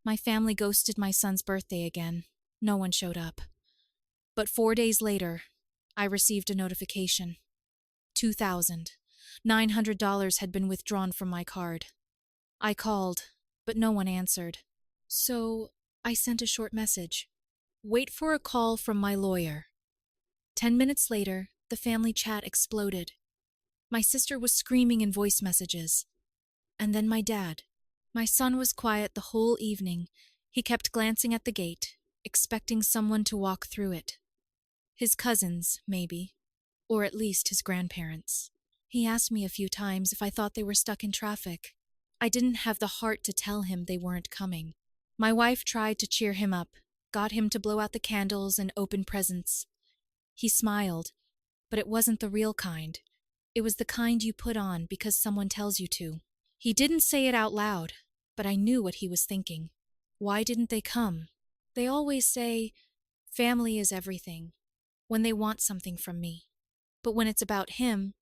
My family ghosted my son's birthday again. No one showed up. But 4 days later, I received a notification. $2,900 had been withdrawn from my card. I called, but no one answered. So I sent a short message. Wait for a call from my lawyer. 10 minutes later, the family chat exploded. My sister was screaming in voice messages. And then my dad. My son was quiet the whole evening. He kept glancing at the gate, expecting someone to walk through it. His cousins, maybe, or at least his grandparents. He asked me a few times if I thought they were stuck in traffic. I didn't have the heart to tell him they weren't coming. My wife tried to cheer him up, got him to blow out the candles and open presents. He smiled, but it wasn't the real kind. It was the kind you put on because someone tells you to. He didn't say it out loud, but I knew what he was thinking. Why didn't they come? They always say, family is everything, when they want something from me. But when it's about him,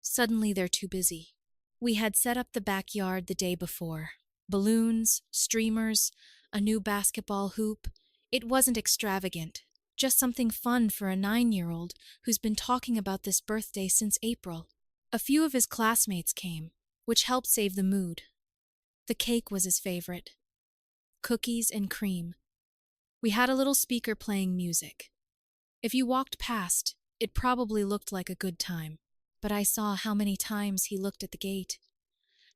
suddenly they're too busy. We had set up the backyard the day before. Balloons, streamers, a new basketball hoop. It wasn't extravagant, just something fun for a 9-year-old who's been talking about this birthday since April. A few of his classmates came, which helped save the mood. The cake was his favorite. Cookies and cream. We had a little speaker playing music. If you walked past, it probably looked like a good time. But I saw how many times he looked at the gate.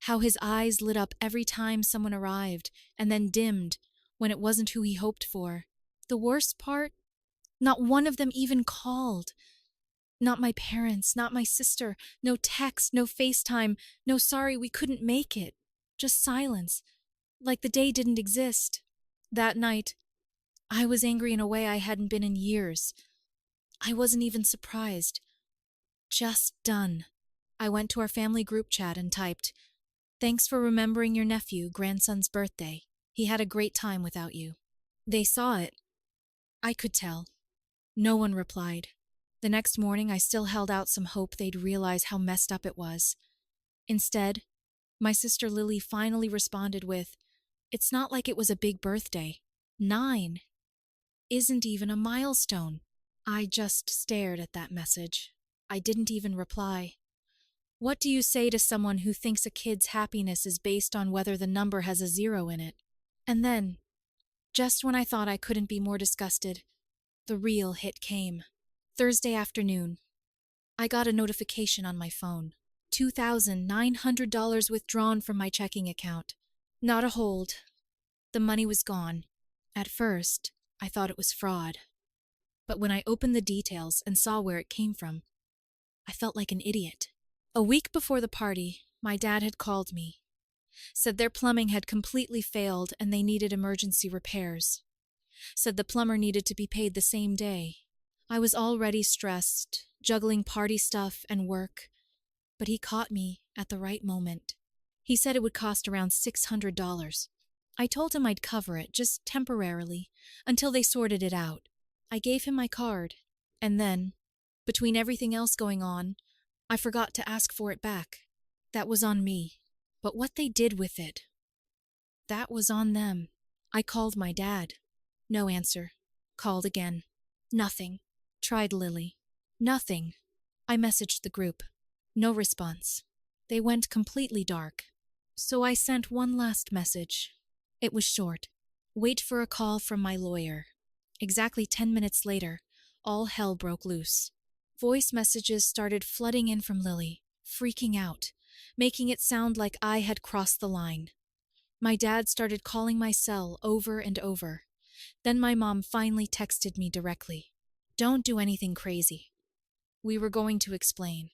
How his eyes lit up every time someone arrived and then dimmed when it wasn't who he hoped for. The worst part? Not one of them even called. Not my parents, not my sister. No text, no FaceTime, no sorry we couldn't make it. Just silence, like the day didn't exist. That night, I was angry in a way I hadn't been in years. I wasn't even surprised. Just done. I went to our family group chat and typed, "Thanks for remembering your nephew, grandson's birthday. He had a great time without you." They saw it. I could tell. No one replied. The next morning, I still held out some hope they'd realize how messed up it was. Instead, my sister Lily finally responded with, "It's not like it was a big birthday. 9 isn't even a milestone." I just stared at that message. I didn't even reply. What do you say to someone who thinks a kid's happiness is based on whether the number has a 0 in it? And then, just when I thought I couldn't be more disgusted, the real hit came. Thursday afternoon, I got a notification on my phone. $2,900 withdrawn from my checking account. Not a hold. The money was gone. At first, I thought it was fraud. But when I opened the details and saw where it came from, I felt like an idiot. A week before the party, my dad had called me. Said their plumbing had completely failed and they needed emergency repairs. Said the plumber needed to be paid the same day. I was already stressed, juggling party stuff and work, but he caught me at the right moment. He said it would cost around $600. I told him I'd cover it, just temporarily, until they sorted it out. I gave him my card, and then, between everything else going on, I forgot to ask for it back. That was on me. But what they did with it, that was on them. I called my dad. No answer. Called again. Nothing. Tried Lily. Nothing. I messaged the group. No response. They went completely dark. So I sent one last message. It was short. Wait for a call from my lawyer. Exactly 10 minutes later, all hell broke loose. Voice messages started flooding in from Lily, freaking out, making it sound like I had crossed the line. My dad started calling my cell over and over. Then my mom finally texted me directly. "Don't do anything crazy." We were going to explain.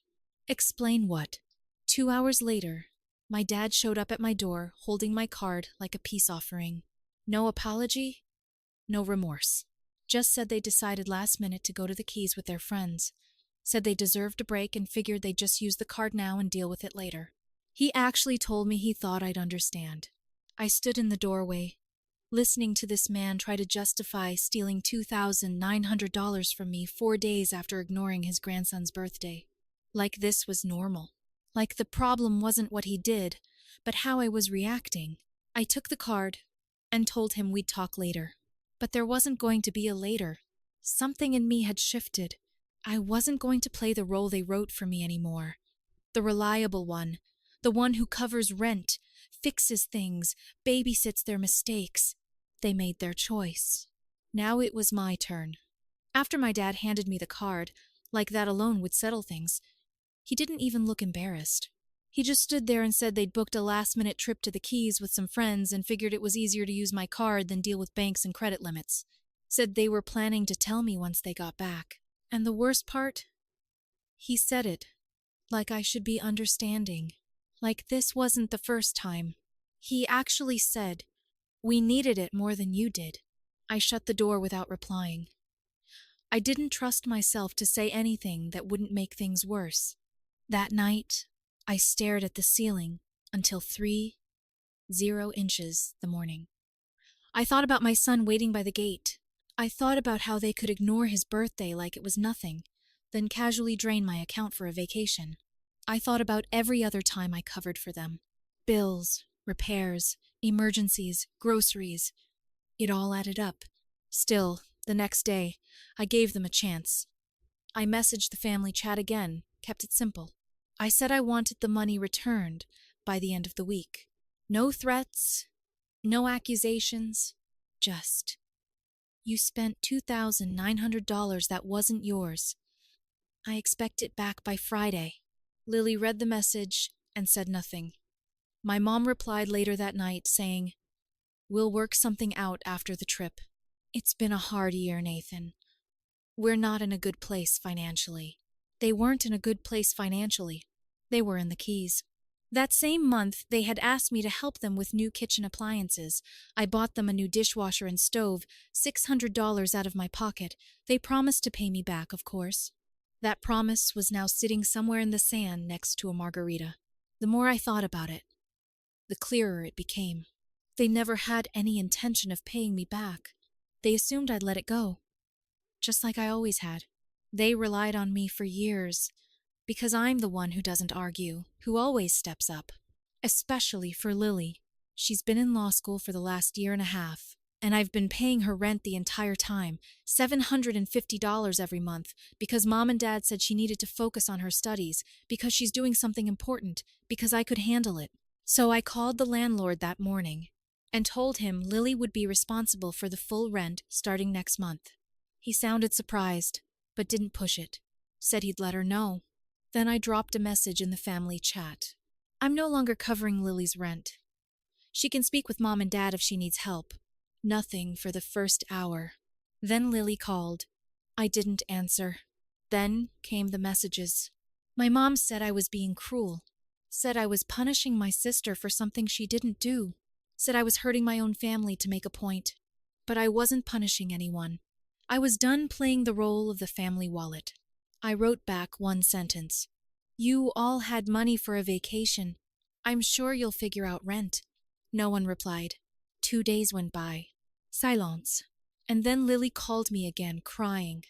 Explain what? 2 hours later, my dad showed up at my door holding my card like a peace offering. No apology, no remorse. Just said they decided last minute to go to the Keys with their friends. Said they deserved a break and figured they'd just use the card now and deal with it later. He actually told me he thought I'd understand. I stood in the doorway, listening to this man try to justify stealing $2,900 from me 4 days after ignoring his grandson's birthday. Like this was normal. Like the problem wasn't what he did, but how I was reacting. I took the card and told him we'd talk later. But there wasn't going to be a later. Something in me had shifted. I wasn't going to play the role they wrote for me anymore. The reliable one, the one who covers rent, fixes things, babysits their mistakes. They made their choice. Now it was my turn. After my dad handed me the card, like that alone would settle things, he didn't even look embarrassed. He just stood there and said they'd booked a last-minute trip to the Keys with some friends and figured it was easier to use my card than deal with banks and credit limits. Said they were planning to tell me once they got back. And the worst part? He said it like I should be understanding. Like this wasn't the first time. He actually said, "We needed it more than you did." I shut the door without replying. I didn't trust myself to say anything that wouldn't make things worse. That night, I stared at the ceiling until 3:00 inches the morning. I thought about my son waiting by the gate. I thought about how they could ignore his birthday like it was nothing, then casually drain my account for a vacation. I thought about every other time I covered for them. Bills, repairs, emergencies, groceries. It all added up. Still, the next day, I gave them a chance. I messaged the family chat again, kept it simple. I said I wanted the money returned by the end of the week. No threats, no accusations, just, "You spent $2,900 that wasn't yours. I expect it back by Friday." Lily read the message and said nothing. My mom replied later that night saying, "We'll work something out after the trip. It's been a hard year, Nathan. We're not in a good place financially." They weren't in a good place financially. They were in the Keys. That same month, they had asked me to help them with new kitchen appliances. I bought them a new dishwasher and stove, $600 out of my pocket. They promised to pay me back, of course. That promise was now sitting somewhere in the sand next to a margarita. The more I thought about it, the clearer it became. They never had any intention of paying me back. They assumed I'd let it go, just like I always had. They relied on me for years, because I'm the one who doesn't argue, who always steps up. Especially for Lily. She's been in law school for the last year and a half, and I've been paying her rent the entire time, $750 every month, because Mom and Dad said she needed to focus on her studies, because she's doing something important, because I could handle it. So I called the landlord that morning and told him Lily would be responsible for the full rent starting next month. He sounded surprised, but didn't push it. Said he'd let her know. Then I dropped a message in the family chat. "I'm no longer covering Lily's rent. She can speak with Mom and Dad if she needs help." Nothing for the first hour. Then Lily called. I didn't answer. Then came the messages. My mom said I was being cruel. Said I was punishing my sister for something she didn't do. Said I was hurting my own family to make a point. But I wasn't punishing anyone. I was done playing the role of the family wallet. I wrote back one sentence. "You all had money for a vacation. I'm sure you'll figure out rent." No one replied. 2 days went by. Silence. And then Lily called me again, crying.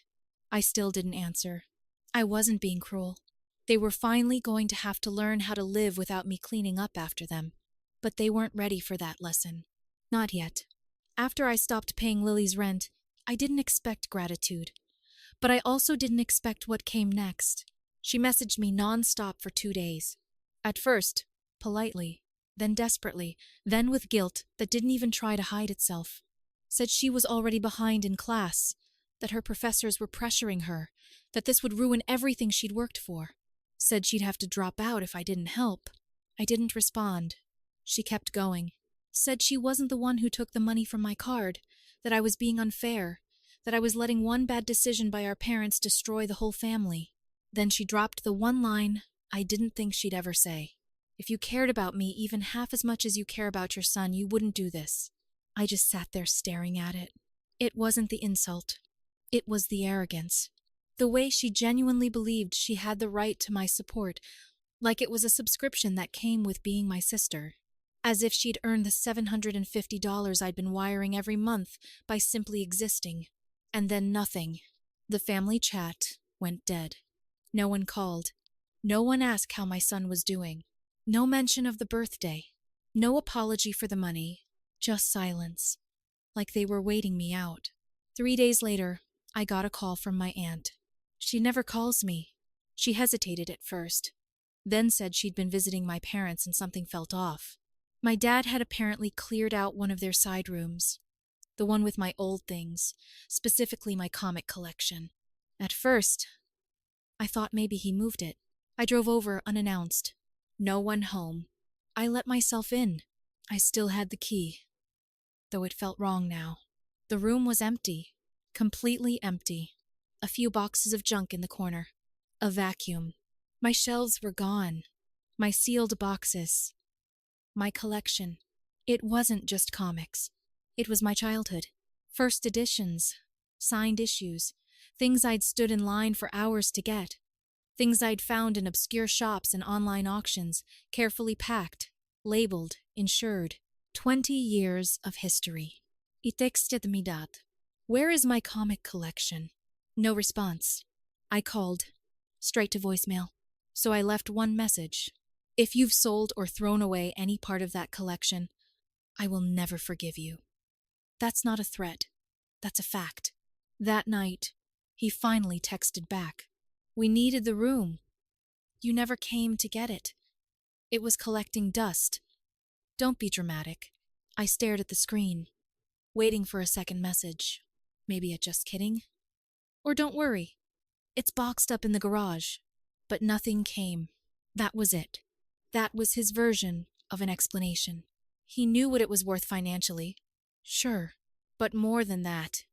I still didn't answer. I wasn't being cruel. They were finally going to have to learn how to live without me cleaning up after them. But they weren't ready for that lesson. Not yet. After I stopped paying Lily's rent, I didn't expect gratitude. But I also didn't expect what came next. She messaged me non-stop for 2 days. At first, politely, then desperately, then with guilt that didn't even try to hide itself. Said she was already behind in class, that her professors were pressuring her, that this would ruin everything she'd worked for. Said she'd have to drop out if I didn't help. I didn't respond. She kept going. Said she wasn't the one who took the money from my card, that I was being unfair, that I was letting one bad decision by our parents destroy the whole family. Then she dropped the one line I didn't think she'd ever say. "If you cared about me even half as much as you care about your son, you wouldn't do this." I just sat there staring at it. It wasn't the insult. It was the arrogance. The way she genuinely believed she had the right to my support, like it was a subscription that came with being my sister. As if she'd earned the $750 I'd been wiring every month by simply existing. And then nothing. The family chat went dead. No one called. No one asked how my son was doing. No mention of the birthday. No apology for the money. Just silence, like they were waiting me out. 3 days later, I got a call from my aunt. She never calls me. She hesitated at first, then said she'd been visiting my parents and something felt off. My dad had apparently cleared out one of their side rooms, the one with my old things, specifically my comic collection. At first, I thought maybe he moved it. I drove over unannounced. No one home. I let myself in. I still had the key, though it felt wrong now. The room was empty, completely empty. A few boxes of junk in the corner. A vacuum. My shelves were gone. My sealed boxes. My collection. It wasn't just comics. It was my childhood. First editions. Signed issues. Things I'd stood in line for hours to get. Things I'd found in obscure shops and online auctions, carefully packed, labeled, insured. 20 years of history. I texted mi dad. Where is my comic collection? No response. I called. Straight to voicemail. So I left one message. If you've sold or thrown away any part of that collection, I will never forgive you. That's not a threat. That's a fact. That night, he finally texted back. We needed the room. You never came to get it. It was collecting dust. Don't be dramatic. I stared at the screen, waiting for a second message. Maybe a just kidding? Or don't worry. It's boxed up in the garage. But nothing came. That was it. That was his version of an explanation. He knew what it was worth financially. Sure. But more than that,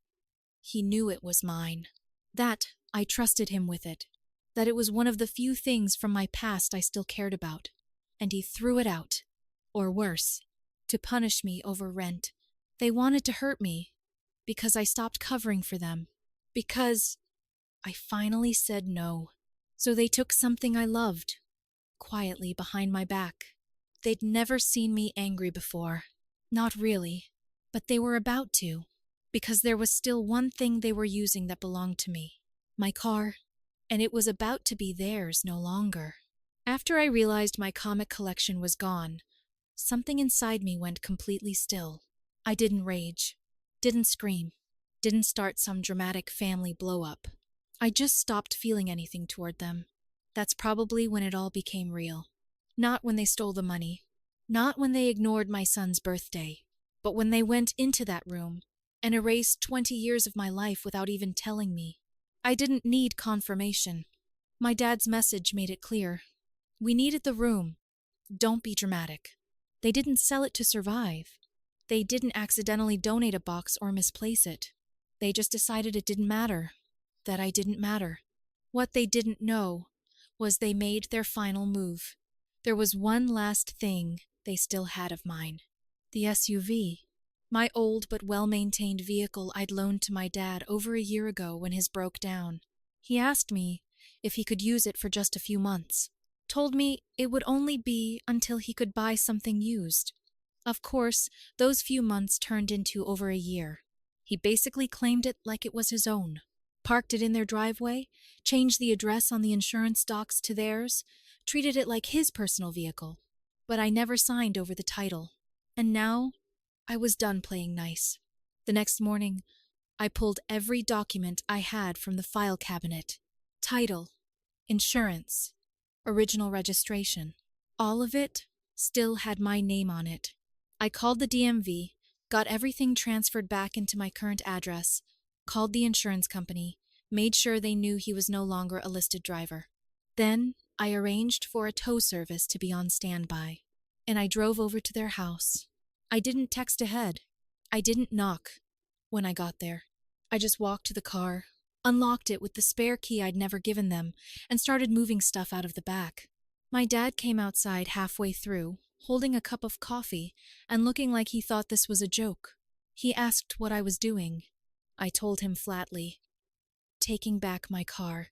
he knew it was mine. That I trusted him with it. That it was one of the few things from my past I still cared about. And he threw it out. Or worse, to punish me over rent. They wanted to hurt me. Because I stopped covering for them. Because I finally said no. So they took something I loved, quietly behind my back. They'd never seen me angry before. Not really. But they were about to. Because there was still one thing they were using that belonged to me. My car. And it was about to be theirs no longer. After I realized my comic collection was gone, something inside me went completely still. I didn't rage. Didn't scream. Didn't start some dramatic family blow-up. I just stopped feeling anything toward them. That's probably when it all became real. Not when they stole the money. Not when they ignored my son's birthday. But when they went into that room and erased 20 years of my life without even telling me. I didn't need confirmation. My dad's message made it clear. We needed the room. Don't be dramatic. They didn't sell it to survive. They didn't accidentally donate a box or misplace it. They just decided it didn't matter. That I didn't matter. What they didn't know was they made their final move. There was one last thing they still had of mine. The SUV. My old but well-maintained vehicle I'd loaned to my dad over a year ago when his broke down. He asked me if he could use it for just a few months. Told me it would only be until he could buy something used. Of course, those few months turned into over a year. He basically claimed it like it was his own. Parked it in their driveway, changed the address on the insurance docs to theirs, treated it like his personal vehicle. But I never signed over the title. And now, I was done playing nice. The next morning, I pulled every document I had from the file cabinet. Title, insurance, original registration. All of it still had my name on it. I called the DMV, got everything transferred back into my current address, called the insurance company, made sure they knew he was no longer a listed driver. Then I arranged for a tow service to be on standby, and I drove over to their house. I didn't text ahead. I didn't knock when I got there. I just walked to the car, unlocked it with the spare key I'd never given them, and started moving stuff out of the back. My dad came outside halfway through, holding a cup of coffee and looking like he thought this was a joke. He asked what I was doing. I told him flatly, taking back my car.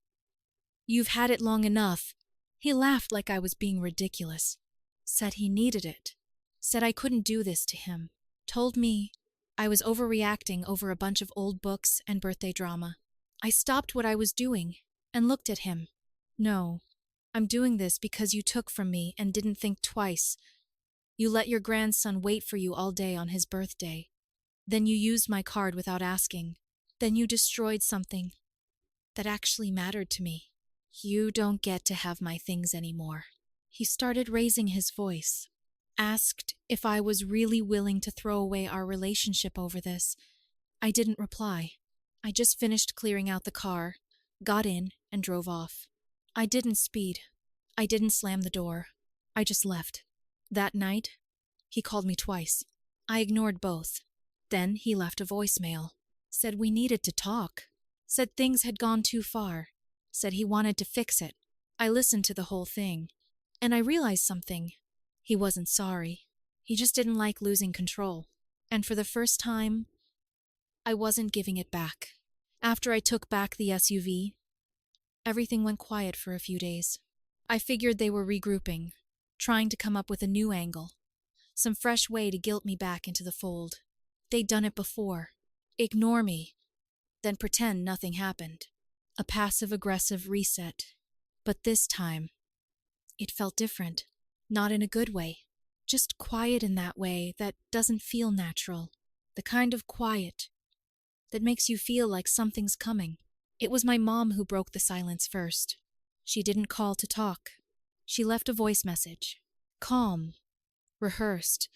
You've had it long enough. He laughed like I was being ridiculous. Said he needed it. Said I couldn't do this to him. Told me I was overreacting over a bunch of old books and birthday drama. I stopped what I was doing and looked at him. No, I'm doing this because you took from me and didn't think twice. You let your grandson wait for you all day on his birthday. Then you used my card without asking. Then you destroyed something that actually mattered to me. You don't get to have my things anymore." He started raising his voice, asked if I was really willing to throw away our relationship over this. I didn't reply. I just finished clearing out the car, got in, and drove off. I didn't speed. I didn't slam the door. I just left. That night, he called me twice. I ignored both. Then he left a voicemail. Said we needed to talk. Said things had gone too far. Said he wanted to fix it. I listened to the whole thing, and I realized something. He wasn't sorry. He just didn't like losing control. And for the first time, I wasn't giving it back. After I took back the SUV, everything went quiet for a few days. I figured they were regrouping, trying to come up with a new angle, some fresh way to guilt me back into the fold. They'd done it before. Ignore me, then pretend nothing happened. A passive-aggressive reset. But this time, it felt different. Not in a good way. Just quiet in that way that doesn't feel natural. The kind of quiet that makes you feel like something's coming. It was my mom who broke the silence first. She didn't call to talk. She left a voice message. Calm. Rehearsed.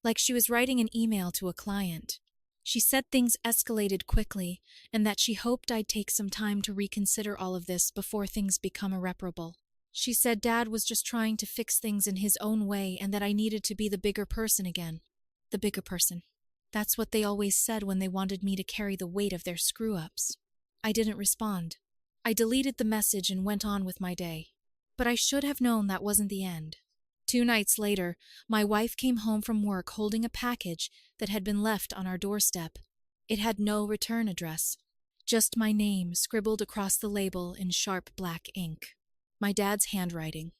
Like she was writing an email to a client. She said things escalated quickly, and that she hoped I'd take some time to reconsider all of this before things become irreparable. She said Dad was just trying to fix things in his own way and that I needed to be the bigger person again. The bigger person. That's what they always said when they wanted me to carry the weight of their screw-ups. I didn't respond. I deleted the message and went on with my day. But I should have known that wasn't the end. 2 nights later, my wife came home from work holding a package that had been left on our doorstep. It had no return address. Just my name scribbled across the label in sharp black ink. My dad's handwriting.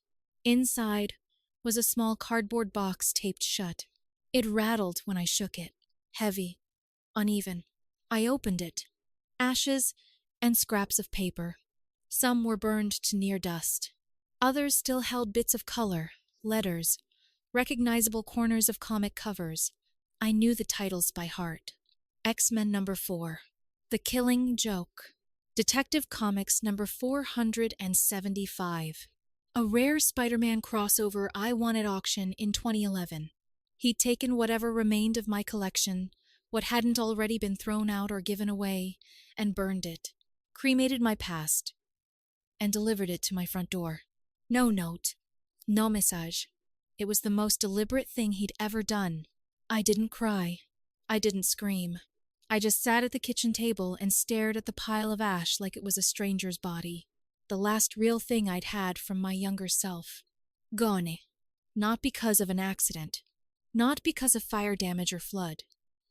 Inside was a small cardboard box taped shut. It rattled when I shook it. Heavy. Uneven. I opened it. Ashes and scraps of paper. Some were burned to near dust. Others still held bits of color, letters, recognizable corners of comic covers. I knew the titles by heart. X-Men #4. The Killing Joke. Detective Comics #475. A rare Spider-Man crossover I won at auction in 2011. He'd taken whatever remained of my collection, what hadn't already been thrown out or given away, and burned it, cremated my past, and delivered it to my front door. No note. No message. It was the most deliberate thing he'd ever done. I didn't cry. I didn't scream. I just sat at the kitchen table and stared at the pile of ash like it was a stranger's body. The last real thing I'd had from my younger self. Gone. Not because of an accident. Not because of fire damage or flood.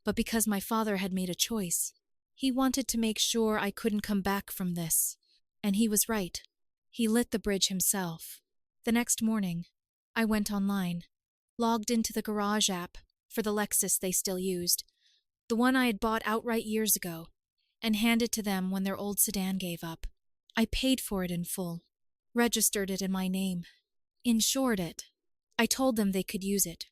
But because my father had made a choice. He wanted to make sure I couldn't come back from this. And he was right. He lit the bridge himself. The next morning, I went online, logged into the garage app for the Lexus they still used, the one I had bought outright years ago, and handed to them when their old sedan gave up. I paid for it in full, registered it in my name, insured it. I told them they could use it,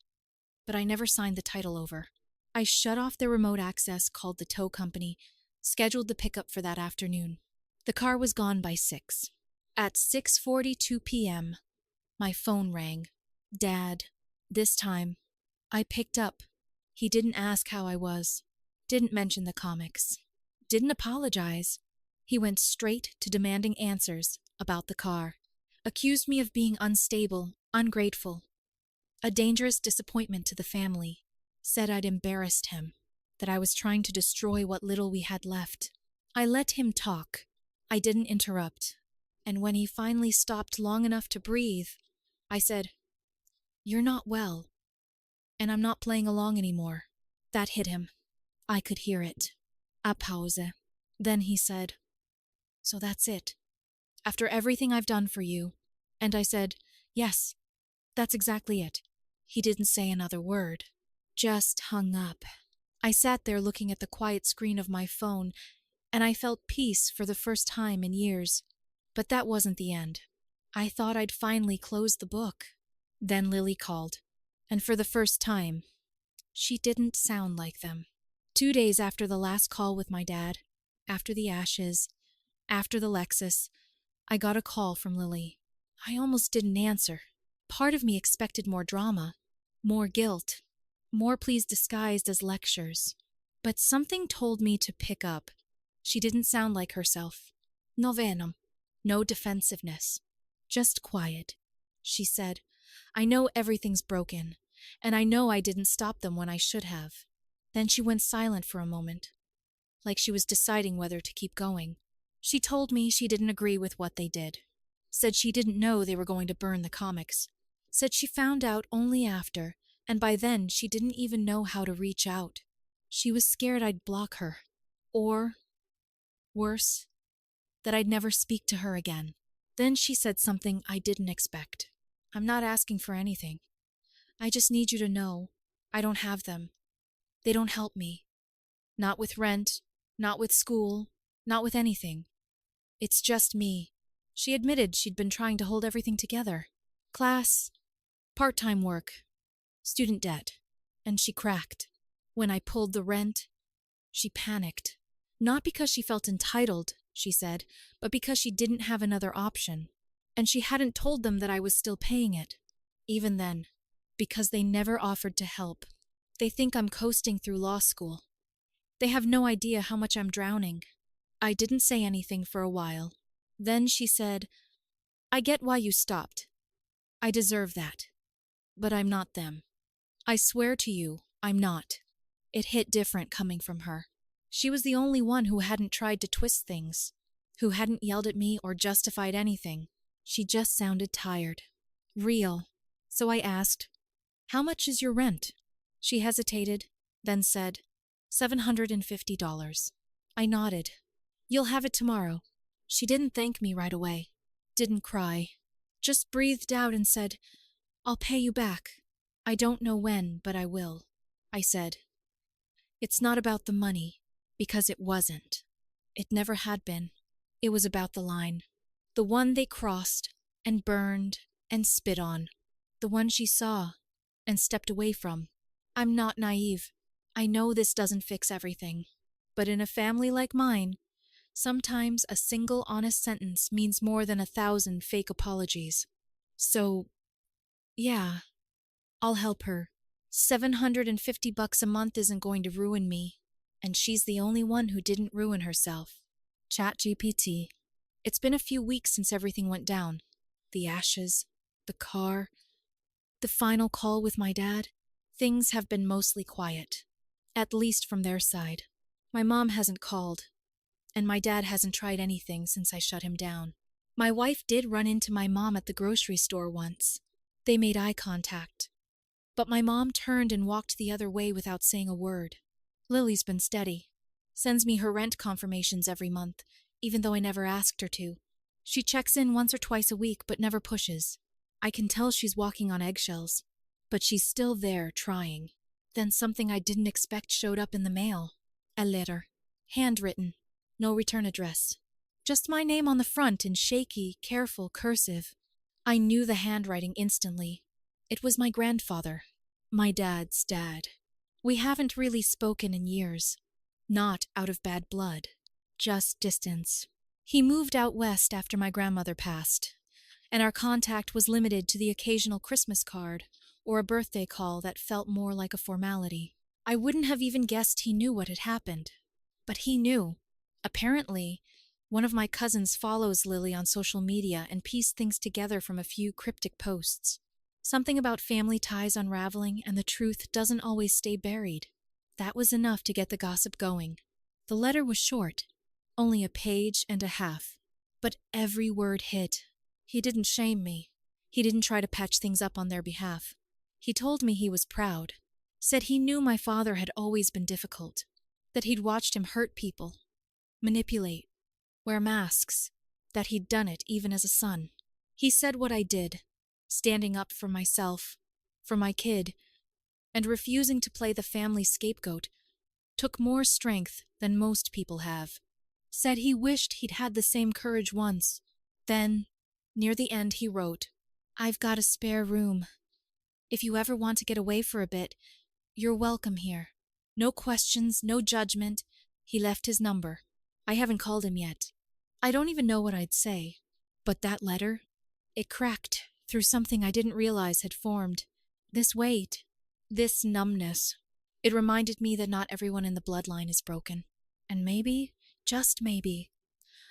but I never signed the title over. I shut off their remote access, called the tow company, scheduled the pickup for that afternoon. The car was gone by 6. At 6:42 p.m., my phone rang. Dad. This time, I picked up. He didn't ask how I was. Didn't mention the comics. Didn't apologize. He went straight to demanding answers about the car. Accused me of being unstable, ungrateful. A dangerous disappointment to the family. Said I'd embarrassed him. That I was trying to destroy what little we had left. I let him talk. I didn't interrupt. And when he finally stopped long enough to breathe, I said, "You're not well, and I'm not playing along anymore." That hit him. I could hear it. A pause. Then he said, "So that's it. After everything I've done for you." And I said, "Yes, that's exactly it." He didn't say another word. Just hung up. I sat there looking at the quiet screen of my phone, and I felt peace for the first time in years. But that wasn't the end. I thought I'd finally closed the book. Then Lily called, And for the first time, she didn't sound like them. 2 days after the last call with my dad, after the ashes, after the Lexus, I got a call from Lily. I almost didn't answer. Part of me expected more drama, more guilt, more pleas disguised as lectures. But something told me to pick up. She didn't sound like herself. No venom, no defensiveness, just quiet. She said, I know everything's broken, and I know I didn't stop them when I should have. Then she went silent for a moment, like she was deciding whether to keep going. She told me she didn't agree with what they did. Said she didn't know they were going to burn the comics. Said she found out only after, and by then she didn't even know how to reach out. She was scared I'd block her. Or, worse, that I'd never speak to her again. Then she said something I didn't expect. I'm not asking for anything. I just need you to know I don't have them. They don't help me. Not with rent, not with school, not with anything. It's just me. She admitted she'd been trying to hold everything together. Class, part-time work, student debt. And she cracked. When I pulled the rent, she panicked. Not because she felt entitled, she said, but because she didn't have another option. And she hadn't told them that I was still paying it. Even then, because they never offered to help. They think I'm coasting through law school. They have no idea how much I'm drowning. I didn't say anything for a while. Then she said, I get why you stopped. I deserve that. But I'm not them. I swear to you, I'm not. It hit different coming from her. She was the only one who hadn't tried to twist things, who hadn't yelled at me or justified anything. She just sounded tired. Real. So I asked, how much is your rent? She hesitated, then said, $750. I nodded. You'll have it tomorrow. She didn't thank me right away. Didn't cry. Just breathed out and said, I'll pay you back. I don't know when, but I will. I said, it's not about the money, because it wasn't. It never had been. It was about the line. The one they crossed and burned and spit on. The one she saw and stepped away from. I'm not naive. I know this doesn't fix everything. But in a family like mine, sometimes a single honest sentence means more than 1,000 fake apologies. So, yeah, I'll help her. $750 a month isn't going to ruin me. And she's the only one who didn't ruin herself. ChatGPT. It's been a few weeks since everything went down. The ashes, the car, the final call with my dad. Things have been mostly quiet. At least from their side. My mom hasn't called. And my dad hasn't tried anything since I shut him down. My wife did run into my mom at the grocery store once. They made eye contact. But my mom turned and walked the other way without saying a word. Lily's been steady. Sends me her rent confirmations every month, even though I never asked her to. She checks in once or twice a week, but never pushes. I can tell she's walking on eggshells. But she's still there, trying. Then something I didn't expect showed up in the mail. A letter. Handwritten. No return address. Just my name on the front in shaky, careful cursive. I knew the handwriting instantly. It was my grandfather. My dad's dad. We haven't really spoken in years. Not out of bad blood. Just distance. He moved out west after my grandmother passed, and our contact was limited to the occasional Christmas card or a birthday call that felt more like a formality. I wouldn't have even guessed he knew what had happened. But he knew. Apparently, one of my cousins follows Lily on social media and pieced things together from a few cryptic posts. Something about family ties unraveling and the truth doesn't always stay buried. That was enough to get the gossip going. The letter was short, only a page and a half, but every word hit. He didn't shame me. He didn't try to patch things up on their behalf. He told me he was proud, said he knew my father had always been difficult, that he'd watched him hurt people, manipulate, wear masks, that he'd done it even as a son. He said what I did, standing up for myself, for my kid, and refusing to play the family scapegoat, took more strength than most people have. Said he wished he'd had the same courage once. Then, near the end, he wrote, I've got a spare room. If you ever want to get away for a bit, you're welcome here. No questions, no judgment. He left his number. I haven't called him yet. I don't even know what I'd say. But that letter, it cracked through something I didn't realize had formed. This weight, this numbness. It reminded me that not everyone in the bloodline is broken. And maybe, just maybe,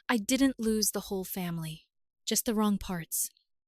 I didn't lose the whole family. Just the wrong parts.